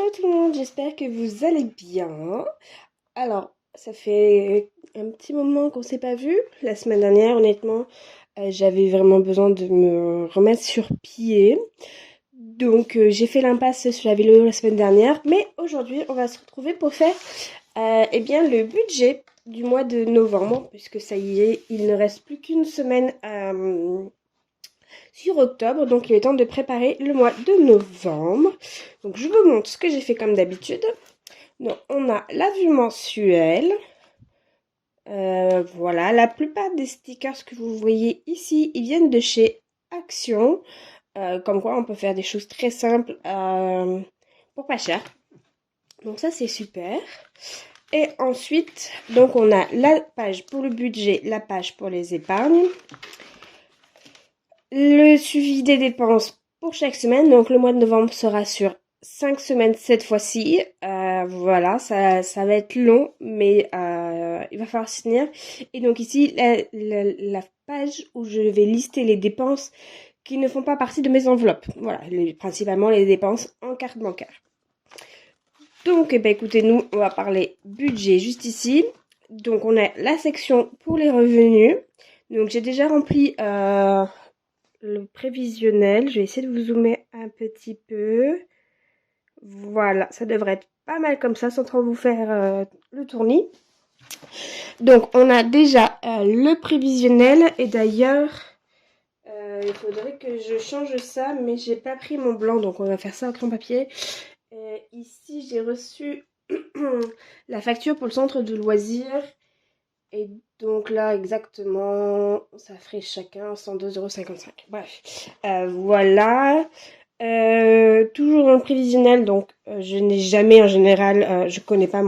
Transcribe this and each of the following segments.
Hello tout le monde, j'espère que vous allez bien. Alors, ça fait un petit moment qu'on s'est pas vu. La semaine dernière, honnêtement, j'avais vraiment besoin de me remettre sur pied. Donc, j'ai fait l'impasse sur la vidéo la semaine dernière. Mais aujourd'hui, on va se retrouver pour faire eh bien, le budget du mois de novembre. Puisque ça y est, il ne reste plus qu'une semaine sur octobre. Donc, il est temps de préparer le mois de novembre. Donc, je vous montre ce que j'ai fait comme d'habitude. Donc, on a la vue mensuelle. Voilà, la plupart des stickers que vous voyez ici, ils viennent de chez Action. Comme quoi, on peut faire des choses très simples pour pas cher. Donc ça, c'est super. Et ensuite, donc on a la page pour le budget, la page pour les épargnes. Le suivi des dépenses pour chaque semaine. Donc le mois de novembre sera sur 5 semaines cette fois-ci. Voilà, ça va être long, mais il va falloir s'y tenir. Et donc ici, la page où je vais lister les dépenses qui ne font pas partie de mes enveloppes. Voilà, principalement les dépenses en carte bancaire. Donc, eh ben, écoutez, nous, on va parler budget juste ici. Donc, on a la section pour les revenus. Donc, j'ai déjà rempli le prévisionnel. Je vais essayer de vous zoomer un petit peu. Voilà, ça devrait être pas mal comme ça, sans trop vous faire le tournis. Donc, on a déjà le prévisionnel. Et d'ailleurs, il faudrait que je change ça, mais j'ai pas pris mon blanc. Donc, on va faire ça au crayon papier. Ici, j'ai reçu la facture pour le centre de loisirs. Et donc là, exactement, ça ferait chacun 102,55 €. Bref, voilà. Toujours dans le prévisionnel, donc je n'ai jamais en général, je connais pas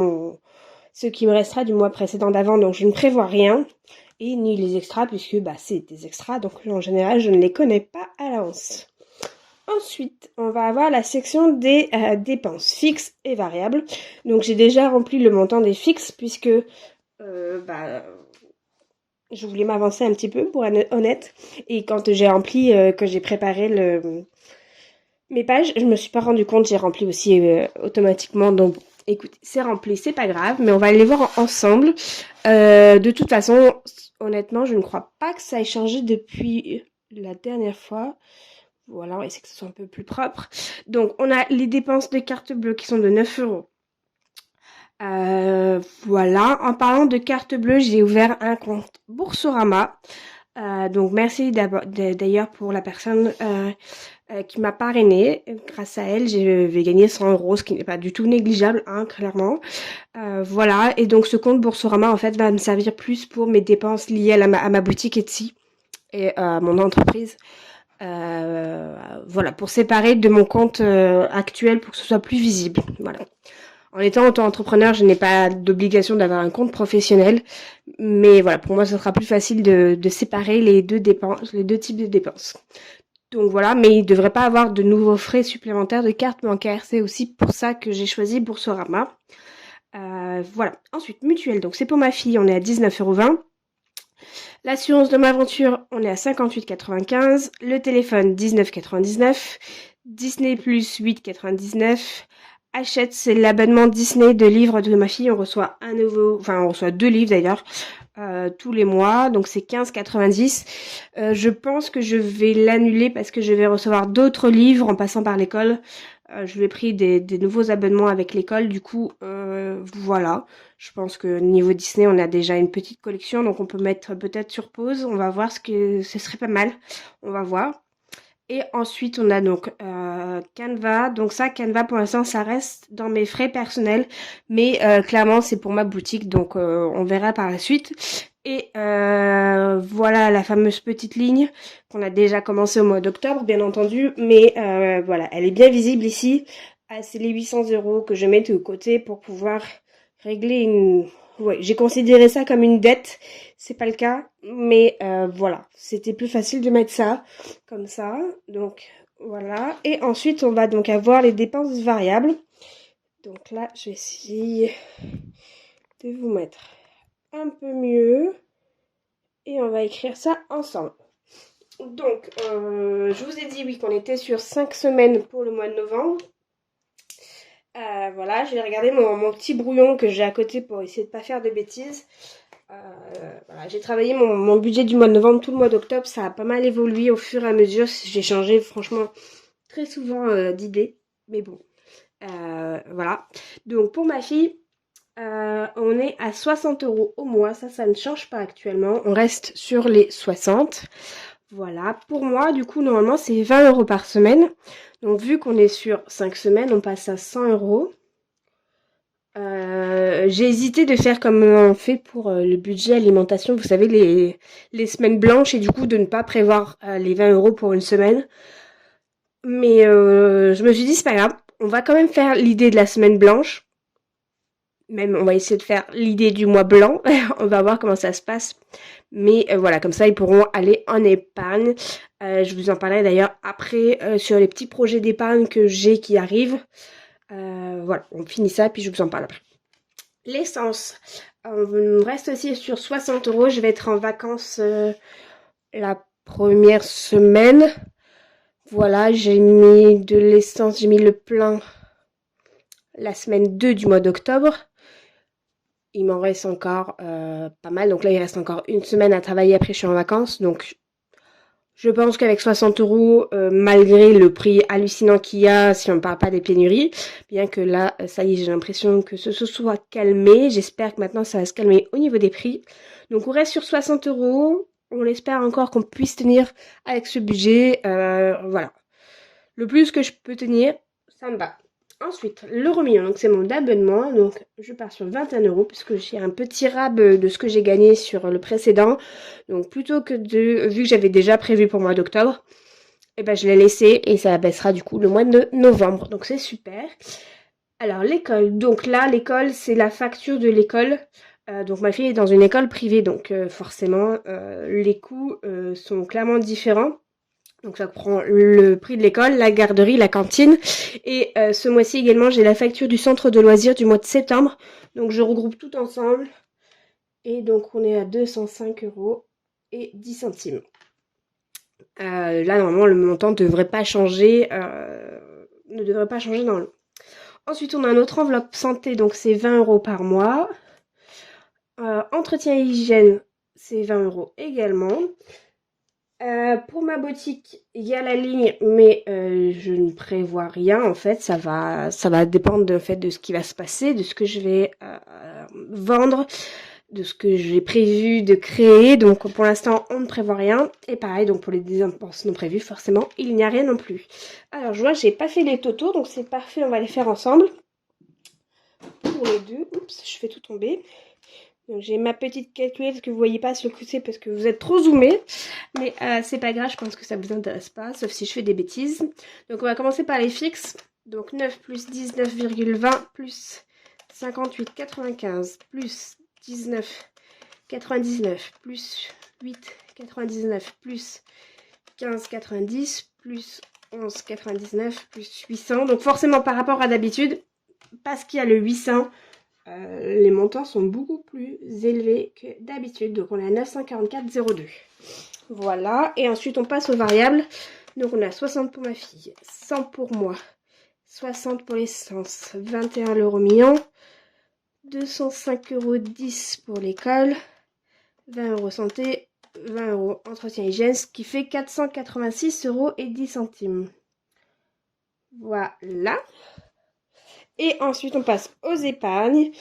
ce qui me restera du mois précédent d'avant, donc je ne prévois rien. Et ni les extras, puisque bah, c'est des extras, donc en général, je ne les connais pas à l'avance. Ensuite, on va avoir la section des dépenses fixes et variables. Donc j'ai déjà rempli le montant des fixes, puisque bah, je voulais m'avancer un petit peu pour être honnête. Et quand j'ai rempli, que j'ai préparé mes pages, je me suis pas rendu compte, j'ai rempli aussi automatiquement. Donc écoutez, c'est rempli, c'est pas grave, mais on va aller voir ensemble. De toute façon, honnêtement, je ne crois pas que ça ait changé depuis la dernière fois. Voilà, on va essayer que ce soit un peu plus propre. Donc, on a les dépenses de carte bleue qui sont de 9 €. Voilà, en parlant de carte bleue, j'ai ouvert un compte Boursorama. Donc merci d'ailleurs pour la personne qui m'a parrainée. Grâce à elle, je vais gagner 100 €, ce qui n'est pas du tout négligeable, hein, clairement. Voilà, et donc ce compte Boursorama, en fait, va me servir plus pour mes dépenses liées à ma boutique Etsy et à mon entreprise. Voilà, pour séparer de mon compte actuel pour que ce soit plus visible. Voilà. En étant auto-entrepreneur, je n'ai pas d'obligation d'avoir un compte professionnel, mais voilà, pour moi, ce sera plus facile de séparer les deux types de dépenses. Donc voilà, mais il ne devrait pas avoir de nouveaux frais supplémentaires de carte bancaire. C'est aussi pour ça que j'ai choisi Boursorama. Voilà. Ensuite, mutuelle. Donc c'est pour ma fille, on est à 19,20 €. L'assurance de ma voiture, on est à 58,95 €. Le téléphone, 19,99 €. Disney Plus, 8,99 €. Hachette, c'est l'abonnement Disney de livres de ma fille. On reçoit on reçoit 2 livres d'ailleurs, tous les mois. Donc c'est 15,90 €. Je pense que je vais l'annuler parce que je vais recevoir d'autres livres en passant par l'école. Je lui ai pris des nouveaux abonnements avec l'école. Du coup, voilà. Je pense que niveau Disney, on a déjà une petite collection. Donc on peut mettre peut-être sur pause. On va voir ce serait pas mal. On va voir. Et ensuite, on a donc Canva. Donc ça, Canva, pour l'instant, ça reste dans mes frais personnels. Mais clairement, c'est pour ma boutique. Donc on verra par la suite. Et voilà la fameuse petite ligne qu'on a déjà commencé au mois d'octobre, bien entendu. Mais voilà, elle est bien visible ici. C'est les 800 € que je mets de côté pour pouvoir régler une... Ouais, j'ai considéré ça comme une dette. C'est pas le cas. Mais voilà, c'était plus facile de mettre ça comme ça. Donc voilà. Et ensuite, on va donc avoir les dépenses variables. Donc là, je vais essayer de vous mettre un peu mieux. Et on va écrire ça ensemble. Donc, je vous ai dit, oui, qu'on était sur 5 semaines pour le mois de novembre. Voilà, je vais regarder mon petit brouillon que j'ai à côté pour essayer de pas faire de bêtises. Voilà, j'ai travaillé mon budget du mois de novembre, tout le mois d'octobre, ça a pas mal évolué au fur et à mesure. J'ai changé franchement très souvent d'idée, mais bon, voilà. Donc pour ma fille, on est à 60 € au mois, ça ne change pas actuellement. On reste sur les 60. Voilà, pour moi, du coup, normalement, c'est 20 € par semaine. Donc vu qu'on est sur 5 semaines, on passe à 100 €. J'ai hésité de faire comme on fait pour le budget alimentation, vous savez, les semaines blanches, et du coup de ne pas prévoir les 20 € pour une semaine. Mais je me suis dit, c'est pas grave, on va quand même faire l'idée de la semaine blanche. Même, on va essayer de faire l'idée du mois blanc. On va voir comment ça se passe. Mais voilà, comme ça, ils pourront aller en épargne. Je vous en parlerai d'ailleurs après sur les petits projets d'épargne que j'ai qui arrivent. Voilà, on finit ça, puis je vous en parle après. L'essence. On reste aussi sur 60 €. Je vais être en vacances la première semaine. Voilà, j'ai mis de l'essence, j'ai mis le plein la semaine 2 du mois d'octobre. Il m'en reste encore pas mal. Donc là, il reste encore une semaine à travailler. Après, je suis en vacances. Donc, je pense qu'avec 60 €, malgré le prix hallucinant qu'il y a, si on ne parle pas des pénuries, bien que là, ça y est, j'ai l'impression que ce soit calmé. J'espère que maintenant, ça va se calmer au niveau des prix. Donc, on reste sur 60 €. On espère encore qu'on puisse tenir avec ce budget. Voilà. Le plus que je peux tenir, ça me va. Ensuite, l'euro million, donc c'est mon abonnement, donc je pars sur 21 € puisque j'ai un petit rab de ce que j'ai gagné sur le précédent. Donc plutôt que vu que j'avais déjà prévu pour le mois d'octobre, et ben je l'ai laissé et ça baissera du coup le mois de novembre. Donc c'est super. Alors l'école, donc là l'école c'est la facture de l'école. Donc ma fille est dans une école privée, donc forcément les coûts sont clairement différents. Donc ça prend le prix de l'école, la garderie, la cantine. Et ce mois-ci également, j'ai la facture du centre de loisirs du mois de septembre. Donc je regroupe tout ensemble. Et donc on est à 205 € et 10 centimes. Là, normalement, le montant ne devrait pas changer. Ne devrait pas changer dans le. Ensuite, on a notre enveloppe santé, donc c'est 20 € par mois. Entretien et hygiène, c'est 20 € également. Pour ma boutique, il y a la ligne, mais je ne prévois rien en fait. Ça va dépendre de, en fait, de ce qui va se passer, de ce que je vais vendre, de ce que j'ai prévu de créer. Donc pour l'instant, on ne prévoit rien. Et pareil, donc pour les dépenses non prévues, forcément, il n'y a rien non plus. Alors je vois, j'ai pas fait les totaux, donc c'est parfait, on va les faire ensemble. Pour les deux, oups, je fais tout tomber. Donc j'ai ma petite calculette que vous voyez pas sur le côté parce que vous êtes trop zoomé. Mais c'est pas grave, je pense que ça vous intéresse pas, sauf si je fais des bêtises. Donc on va commencer par les fixes. Donc 9 plus 19,20 plus 58,95 plus 19,99 plus 8,99 plus 15,90 plus 11,99 plus 800. Donc forcément par rapport à d'habitude, parce qu'il y a le 800, les montants sont beaucoup plus élevés que d'habitude. Donc on est à 944,02. Voilà. Et ensuite on passe aux variables. Donc on a 60 pour ma fille, 100 pour moi, 60 pour l'essence, 21 l'euro million, 205,10 € pour l'école, 20 € santé, 20 € entretien hygiène, ce qui fait 486,10 €. Voilà. Et ensuite, on passe aux épargnes.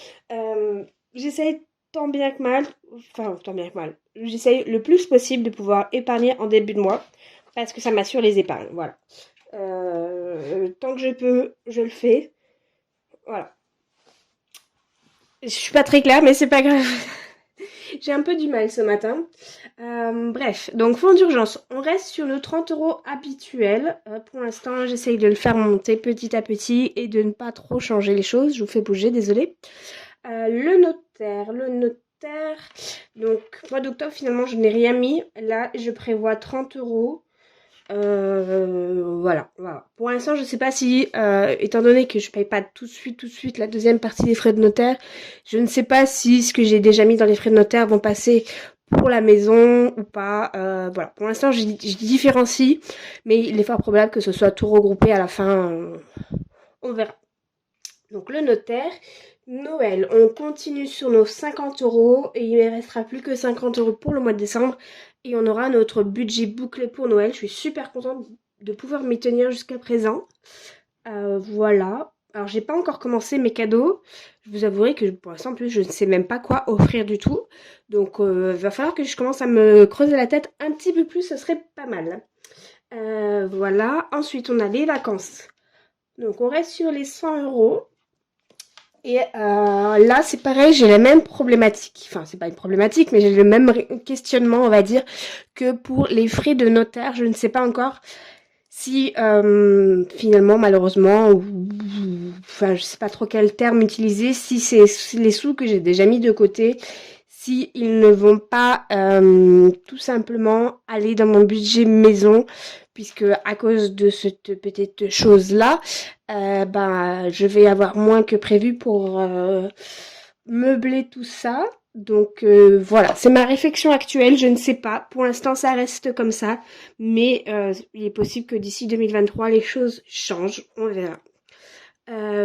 J'essaye tant bien que mal, j'essaye le plus possible de pouvoir épargner en début de mois parce que ça m'assure les épargnes. Voilà. Tant que je peux, je le fais. Voilà. Je suis pas très claire, mais c'est pas grave. J'ai un peu du mal ce matin. Bref, donc fonds d'urgence. On reste sur le 30 € habituel. Pour l'instant, j'essaye de le faire monter petit à petit et de ne pas trop changer les choses. Je vous fais bouger, désolée. Le notaire. Donc, mois d'octobre, finalement, je n'ai rien mis. Là, je prévois 30 €. Voilà. Pour l'instant, je sais pas si, étant donné que je paye pas tout de suite la deuxième partie des frais de notaire, je ne sais pas si ce que j'ai déjà mis dans les frais de notaire vont passer pour la maison ou pas. Voilà. Pour l'instant, je différencie, mais il est fort probable que ce soit tout regroupé à la fin. On verra. Donc le notaire, Noël, on continue sur nos 50 euros et il ne restera plus que 50 euros pour le mois de décembre et on aura notre budget bouclé pour Noël. Je suis super contente de pouvoir m'y tenir jusqu'à présent. Voilà. Alors j'ai pas encore commencé mes cadeaux. Je vous avouerai que pour l'instant en plus je ne sais même pas quoi offrir du tout. Donc va falloir que je commence à me creuser la tête un petit peu plus, ce serait pas mal. Voilà. Ensuite on a les vacances. Donc on reste sur les 100 euros. Et là, c'est pareil, j'ai la même problématique. Enfin, c'est pas une problématique, mais j'ai le même questionnement, on va dire, que pour les frais de notaire. Je ne sais pas encore si finalement, malheureusement, enfin, je sais pas trop quel terme utiliser, si c'est les sous que j'ai déjà mis de côté, si ils ne vont pas tout simplement aller dans mon budget maison, puisque à cause de cette petite chose-là, je vais avoir moins que prévu pour meubler tout ça. Donc voilà, c'est ma réflexion actuelle, je ne sais pas. Pour l'instant, ça reste comme ça, mais il est possible que d'ici 2023, les choses changent, on verra.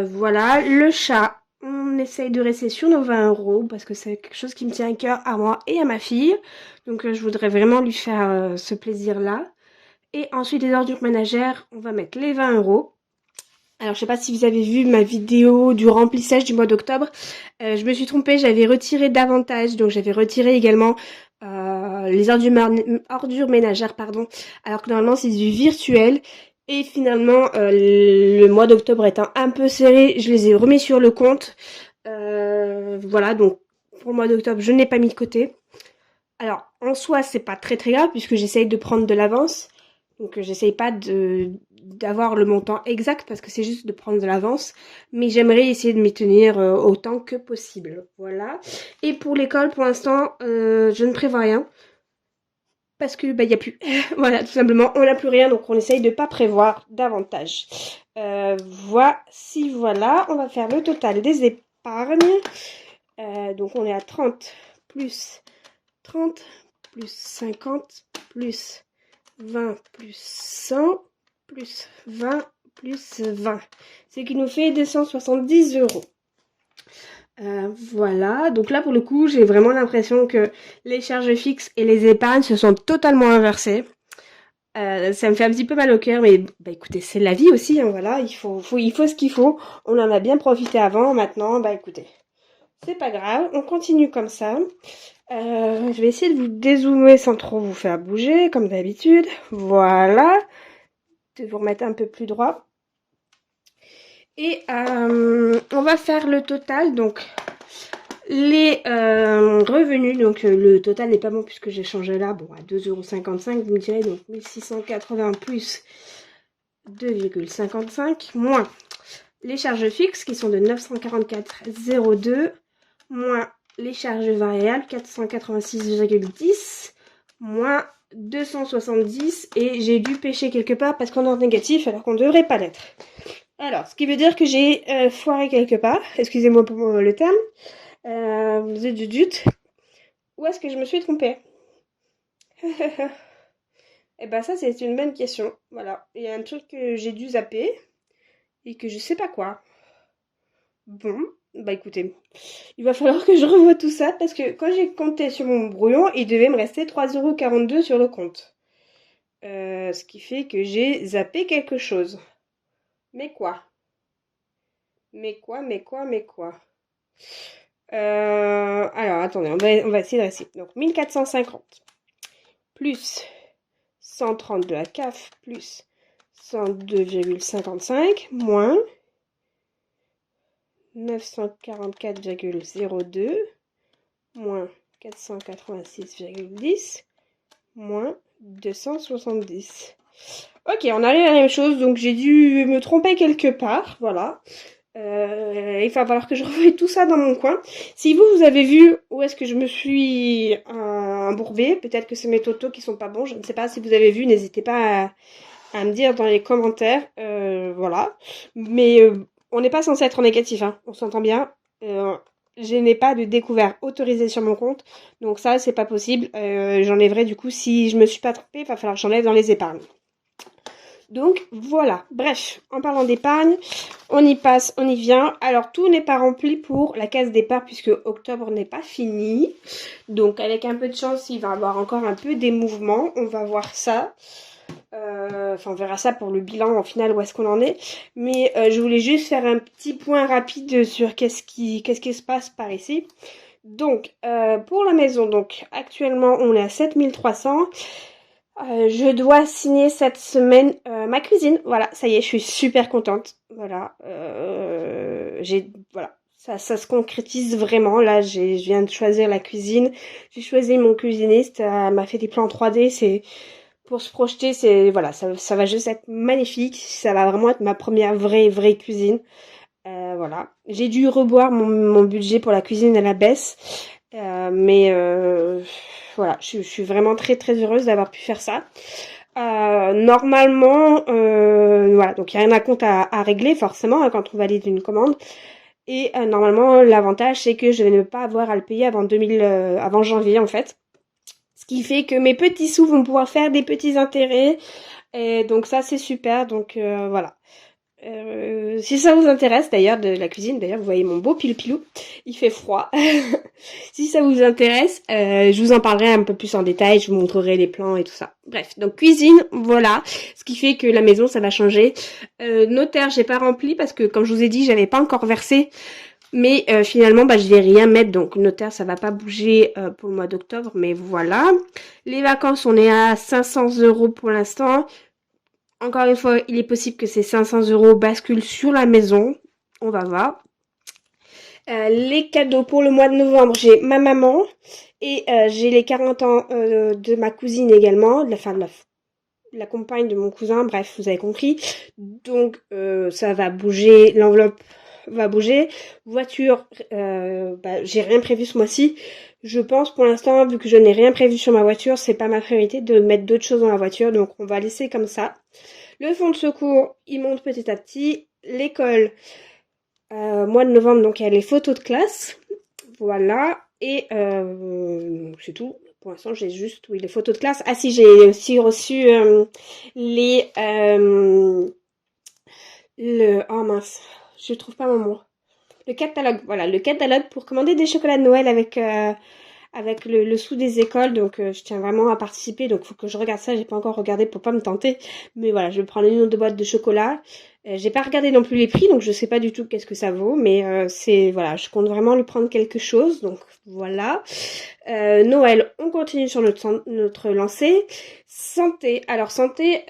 Voilà, le chat, on essaye de rester sur nos 20 euros parce que c'est quelque chose qui me tient à cœur à moi et à ma fille. Donc je voudrais vraiment lui faire ce plaisir-là. Et ensuite, les ordures ménagères, on va mettre les 20 euros. Alors, je sais pas si vous avez vu ma vidéo du remplissage du mois d'octobre. Je me suis trompée, j'avais retiré davantage. Donc, j'avais retiré également les ordures ménagères, pardon. Alors que normalement, c'est du virtuel. Et finalement, le mois d'octobre étant un peu serré, je les ai remis sur le compte. Voilà, donc pour le mois d'octobre, je n'ai pas mis de côté. Alors, en soi, c'est pas très très grave puisque j'essaye de prendre de l'avance. Donc, j'essaye pas d'avoir le montant exact parce que c'est juste de prendre de l'avance. Mais j'aimerais essayer de m'y tenir autant que possible. Voilà. Et pour l'école, pour l'instant, je ne prévois rien. Parce que, y a plus. Voilà, tout simplement, on n'a plus rien. Donc, on essaye de pas prévoir davantage. Voici, voilà. On va faire le total des épargnes. Donc, on est à 30 plus 30 plus 50 plus 20 plus 100 plus 20 plus 20. Ce qui nous fait 270 euros. Voilà, donc là pour le coup j'ai vraiment l'impression que les charges fixes et les épargnes se sont totalement inversées. Ça me fait un petit peu mal au cœur, mais écoutez, c'est la vie aussi, hein, voilà, il faut ce qu'il faut. On en a bien profité avant, maintenant, écoutez, c'est pas grave, on continue comme ça. Je vais essayer de vous dézoomer sans trop vous faire bouger, comme d'habitude. Voilà. De vous remettre un peu plus droit. Et on va faire le total. Donc, les revenus. Donc, le total n'est pas bon puisque j'ai changé là. Bon, à 2,55 €, vous me direz. Donc, 1680 plus 2,55 moins les charges fixes qui sont de 944,02 moins les charges variables 486,10 moins 270 et j'ai dû pêcher quelque part parce qu'on est en négatif alors qu'on ne devrait pas l'être. Alors, ce qui veut dire que j'ai foiré quelque part, excusez-moi pour le terme, où est-ce que je me suis trompée? Eh ben ça c'est une bonne question, voilà. Il y a un truc que j'ai dû zapper et que je sais pas quoi. Bon, écoutez, il va falloir que je revoie tout ça parce que quand j'ai compté sur mon brouillon, il devait me rester 3,42 € sur le compte. Ce qui fait que j'ai zappé quelque chose. Mais quoi? Mais quoi? Alors, attendez, on va essayer de réciter. Donc, 1450 plus 130 de la CAF plus 102,55 moins 944,02 moins 486,10 moins 270. Ok, on arrive à la même chose, donc j'ai dû me tromper quelque part, voilà. Il va falloir que je revoie tout ça dans mon coin. Si vous avez vu où est-ce que je me suis embourbée, peut-être que c'est mes totos qui sont pas bons, je ne sais pas si vous avez vu, n'hésitez pas à me dire dans les commentaires, voilà. Mais on n'est pas censé être en négatif, hein, on s'entend bien. Je n'ai pas de découvert autorisé sur mon compte, donc ça c'est pas possible. J'enlèverai du coup si je me suis pas trompée, il va falloir que j'enlève dans les épargnes. Donc voilà, bref, en parlant d'épargne, on y passe, on y vient. Alors tout n'est pas rempli pour la case départ puisque octobre n'est pas fini. Donc avec un peu de chance, il va y avoir encore un peu des mouvements, on va voir ça. Enfin, on verra ça pour le bilan au final où est-ce qu'on en est. Mais je voulais juste faire un petit point rapide sur qu'est-ce qui se passe par ici. Donc, pour la maison, donc actuellement on est à 7300. Je dois signer cette semaine ma cuisine. Voilà, ça y est, je suis super contente. Voilà, voilà, ça se concrétise vraiment. Là, je viens de choisir la cuisine. J'ai choisi mon cuisiniste. Elle m'a fait des plans 3D. C'est pour se projeter. C'est voilà, ça va juste être magnifique. Ça va vraiment être ma première vraie cuisine. Voilà, j'ai dû revoir mon budget pour la cuisine à la baisse. Mais voilà, je suis vraiment très heureuse d'avoir pu faire ça. Normalement, voilà, donc il n'y a rien à compte à régler forcément hein, quand on valide une commande. Et normalement, l'avantage c'est que je vais ne pas avoir à le payer avant janvier en fait. Ce qui fait que mes petits sous vont pouvoir faire des petits intérêts. Et donc ça c'est super. Donc voilà. Si ça vous intéresse d'ailleurs de la cuisine, d'ailleurs vous voyez mon beau pilou, il fait froid. Si ça vous intéresse, je vous en parlerai un peu plus en détail, je vous montrerai les plans et tout ça. Bref, donc cuisine, voilà, ce qui fait que la maison ça va changer. Notaire, j'ai pas rempli parce que comme je vous ai dit, j'avais pas encore versé. Mais finalement, bah, je vais rien mettre, donc notaire, ça va pas bouger pour le mois d'octobre, mais voilà. Les vacances, on est à 500 € pour l'instant. Encore une fois, il est possible que ces 500 € basculent sur la maison. On va voir. Les cadeaux pour le mois de novembre, j'ai ma maman et j'ai les 40 ans de ma cousine également, la compagne de mon cousin, bref, vous avez compris. Donc ça va bouger, l'enveloppe va bouger. Voiture, j'ai rien prévu ce mois-ci. Je pense pour l'instant, vu que je n'ai rien prévu sur ma voiture, c'est pas ma priorité de mettre d'autres choses dans la voiture, donc on va laisser comme ça. Le fonds de secours, il monte petit à petit. L'école, mois de novembre, donc il y a les photos de classe. Voilà. Et c'est tout. Pour l'instant, j'ai juste, oui, les photos de classe. Ah si, j'ai aussi reçu oh mince, je trouve pas mon mot. Le catalogue, voilà, le catalogue pour commander des chocolats de Noël avec le sou des écoles. Donc je tiens vraiment à participer, donc faut que je regarde ça. J'ai pas encore regardé pour pas me tenter, mais voilà, je vais prendre une ou deux boîtes de chocolat. J'ai pas regardé non plus les prix, donc je sais pas du tout qu'est-ce que ça vaut, mais c'est voilà, je compte vraiment lui prendre quelque chose, donc voilà. Noël, on continue sur notre lancée. Santé, alors santé,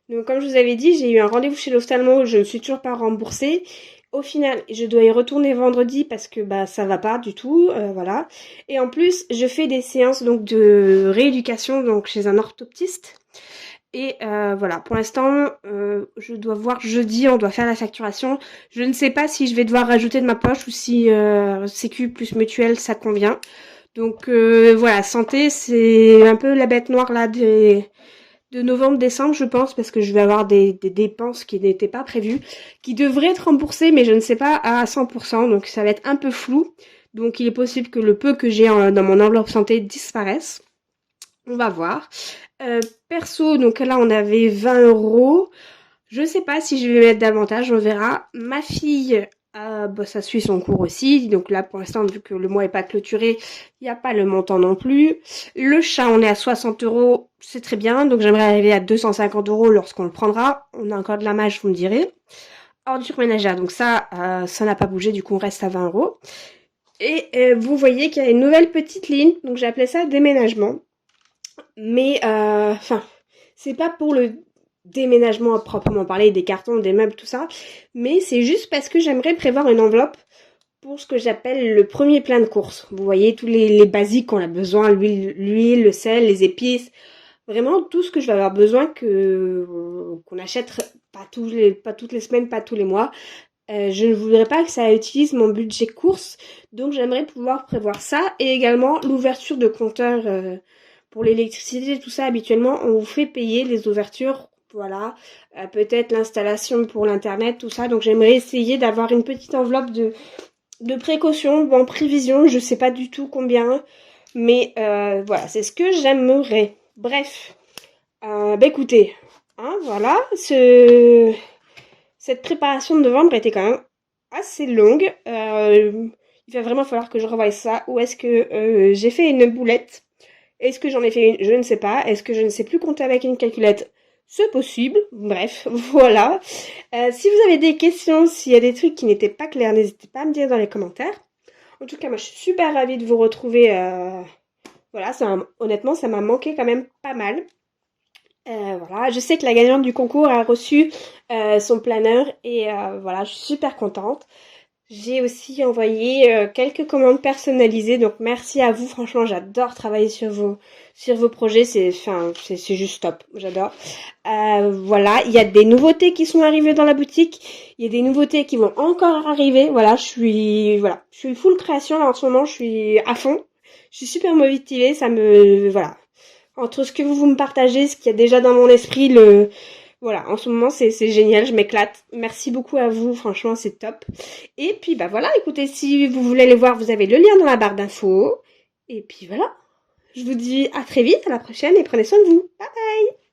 donc comme je vous avais dit, j'ai eu un rendez-vous chez l'ophtalmo, je ne suis toujours pas remboursée. Au final, je dois y retourner vendredi parce que bah ça va pas du tout, voilà. Et en plus, je fais des séances donc de rééducation donc chez un orthoptiste. Et voilà, pour l'instant, je dois voir jeudi, on doit faire la facturation. Je ne sais pas si je vais devoir rajouter de ma poche ou si Sécu plus mutuelle ça convient. Donc voilà, santé, c'est un peu la bête noire là de novembre-décembre, je pense, parce que je vais avoir des dépenses qui n'étaient pas prévues, qui devraient être remboursées, mais je ne sais pas à 100%, donc ça va être un peu flou. Donc il est possible que le peu que j'ai dans mon enveloppe santé disparaisse. On va voir. Perso, donc là on avait 20 €. Je sais pas si je vais mettre davantage, on verra. Ma fille, ça suit son cours aussi. Donc là pour l'instant, vu que le mois est pas clôturé, il n'y a pas le montant non plus. Le chat, on est à 60 €, c'est très bien. Donc j'aimerais arriver à 250 € lorsqu'on le prendra. On a encore de la marge, vous me direz. Ordure ménagère, donc ça n'a pas bougé, du coup on reste à 20 €. Et vous voyez qu'il y a une nouvelle petite ligne, donc j'ai appelé ça déménagement. Mais, c'est pas pour le déménagement à proprement parler, des cartons, des meubles, tout ça. Mais c'est juste parce que j'aimerais prévoir une enveloppe pour ce que j'appelle le premier plein de courses. Vous voyez, tous les basiques qu'on a besoin, l'huile, le sel, les épices. Vraiment, tout ce que je vais avoir besoin qu'on achète pas toutes les semaines, pas tous les mois. Je ne voudrais pas que ça utilise mon budget course. Donc, j'aimerais pouvoir prévoir ça. Et également, l'ouverture de compteurs pour l'électricité, tout ça, habituellement, on vous fait payer les ouvertures, voilà, peut-être l'installation pour l'internet, tout ça. Donc j'aimerais essayer d'avoir une petite enveloppe de précaution, en prévision, je sais pas du tout combien, mais voilà, c'est ce que j'aimerais. Bref, Bah écoutez, hein, voilà, cette préparation de novembre était quand même assez longue. Il va vraiment falloir que je revoie ça. Ou est-ce que j'ai fait une boulette? Est-ce que j'en ai fait une? Je ne sais pas. Est-ce que je ne sais plus compter avec une calculette? C'est possible. Bref, voilà. Si vous avez des questions, s'il y a des trucs qui n'étaient pas clairs, n'hésitez pas à me dire dans les commentaires. En tout cas, moi, je suis super ravie de vous retrouver. Voilà, honnêtement, ça m'a manqué quand même pas mal. Voilà, je sais que la gagnante du concours a reçu son planeur et voilà, je suis super contente. J'ai aussi envoyé quelques commandes personnalisées, donc merci à vous. Franchement, j'adore travailler sur vos projets. C'est juste top. J'adore. Voilà, il y a des nouveautés qui sont arrivées dans la boutique. Il y a des nouveautés qui vont encore arriver. Je suis full création là en ce moment. Je suis à fond. Je suis super motivée. Voilà. Entre ce que vous me partagez, ce qu'il y a déjà dans mon esprit, voilà, en ce moment c'est génial, je m'éclate. Merci beaucoup à vous, franchement c'est top. Et puis bah voilà, écoutez, si vous voulez les voir, vous avez le lien dans la barre d'infos. Et puis voilà, je vous dis à très vite, à la prochaine et prenez soin de vous. Bye bye.